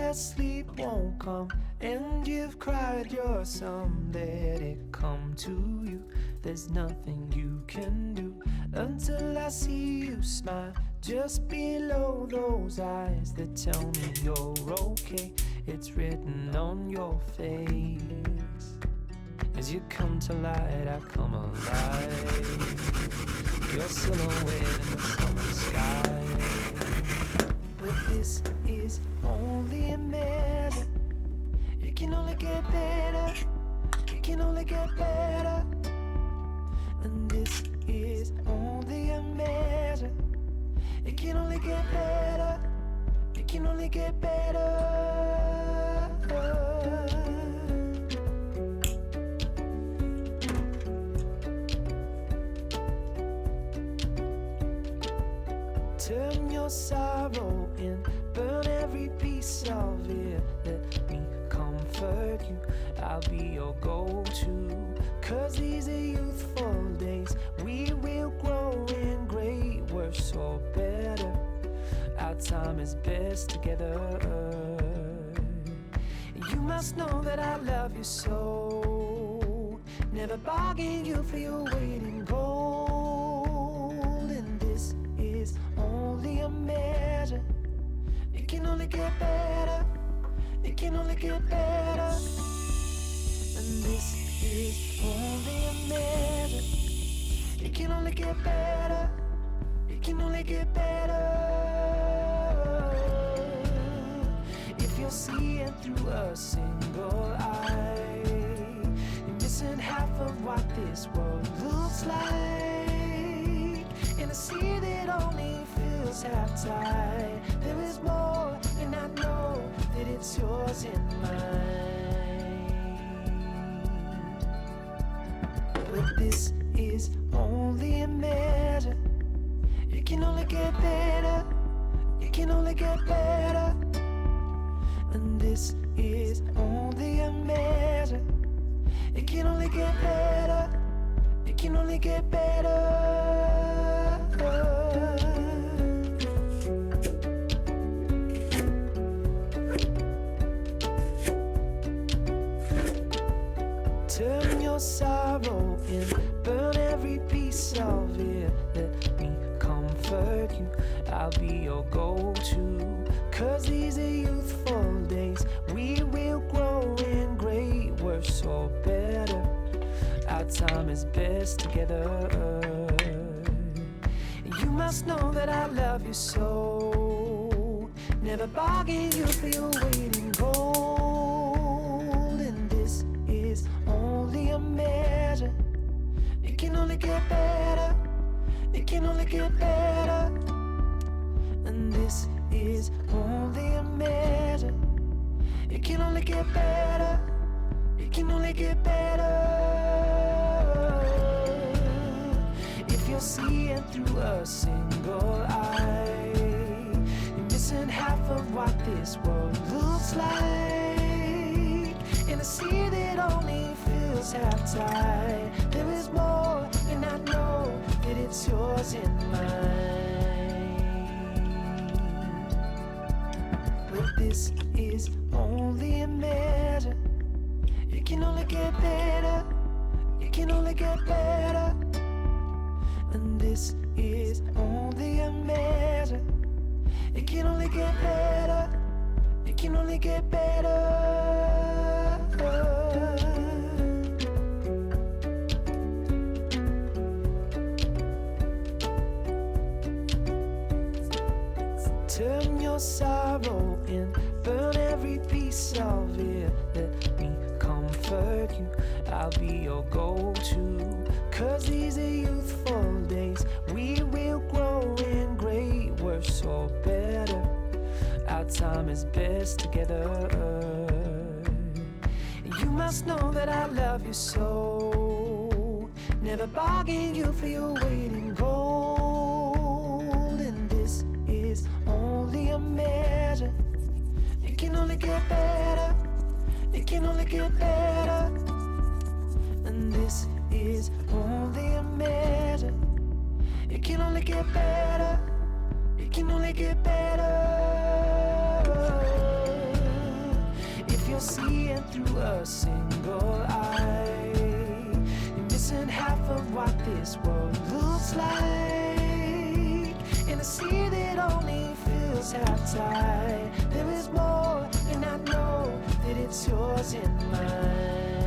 that sleep won't come, and you've cried your sum, let it come to you. There's nothing you can do until I see you smile just below those eyes that tell me you're okay. It's written on your face. As you come to light, I come alive. Your silhouette in the summer sky. But this is only a measure. It can only get better. It can only get better. And this is only a measure. It can only get better. It can only get better. Turn your sorrow in, burn every piece of it. Let me comfort you, I'll be your go-to. 'Cause these are youthful days, we will grow in great, worse or better. Our time is best together. You must know that I love you so. Never bargain you for your weight in gold. And this is only a measure. It can only get better. It can only get better. And this is only a measure. It can only get better. It can only get better. If you're seeing through a single eye, you're missing half of what this world looks like. In a sea that only feels half tide, there is more, and I know that it's yours and mine. But this is only a measure. It can only get better. It can only get better. And this is only a measure. It can only get better. It can only get better. Turn your sorrow in, burn every piece of it. Let me comfort you, I'll be your go-to. 'Cause these are youthful days, we will grow in great, worse or better. Our time is best together. You must know that I love you so. Never bargain you for your weight in gold. And this is only a measure. It can only get better. It can only get better. And this is only a measure. It can only get better. It can only get better. If you're seeing through a single eye, you're missing half of what this world looks like. In a sea that only feels half tide, there is more, and I know that it's yours and mine. But this is only a measure. It can only get better. It can only get better. And this is only a measure. It can only get better. It can only get better. Turn your sorrow in, burn every piece of it. Let me comfort you, I'll be your go-to. 'Cause these are youthful days, we will grow in great, worse or better. Our time is best together. You must know that I love you so. Never bargain you for your weight in gold. And this is only a measure. It can only get better. It can only get better. And this is only a measure. It can only get better. It can only get better. through a single eye. You're missing half of what this world looks like, in a sea that only feels half tide. There is more, and I know that it's yours and mine.